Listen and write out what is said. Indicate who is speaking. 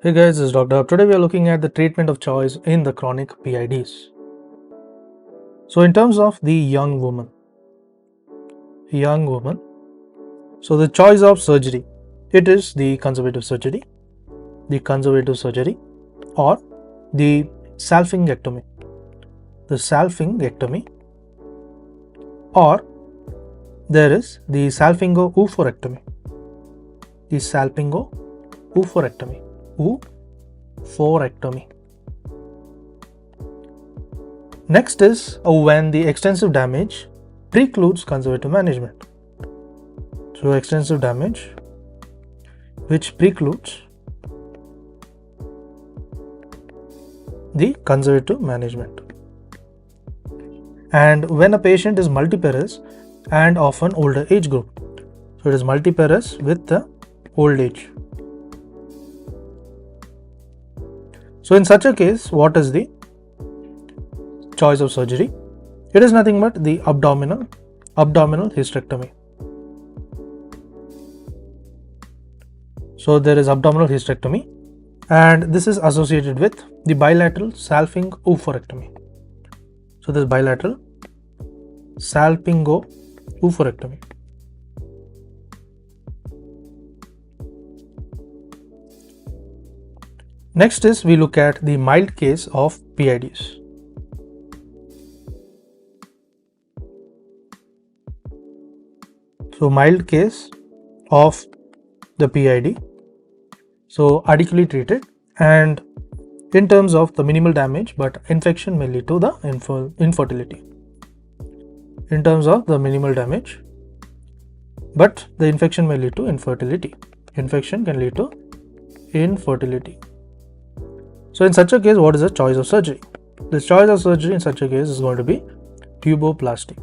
Speaker 1: Hey guys, this is Dr. Hub. Today we are looking at the treatment of choice in the chronic PIDs. So in terms of the young woman, so the choice of surgery, it is the conservative surgery or the salpingectomy, or there is the salpingo-oophorectomy, Next is when the extensive damage precludes conservative management. So extensive damage which precludes the conservative management. And when a patient is multiparous and of an older age group. So it is multiparous with the old age. So in such a case, what is the choice of surgery? It is nothing but the abdominal hysterectomy. So there is abdominal hysterectomy, and this is associated with the bilateral salpingo-oophorectomy. So this bilateral salpingo-oophorectomy. Next is we look at the mild case of PIDs. So mild case of the PID, so adequately treated and in terms of the minimal damage, but infection may lead to the infertility. In terms of the minimal damage, but the infection may lead to infertility. Infection can lead to infertility. So in such a case, what is the choice of surgery? The choice of surgery in such a case is going to be tuboplasty.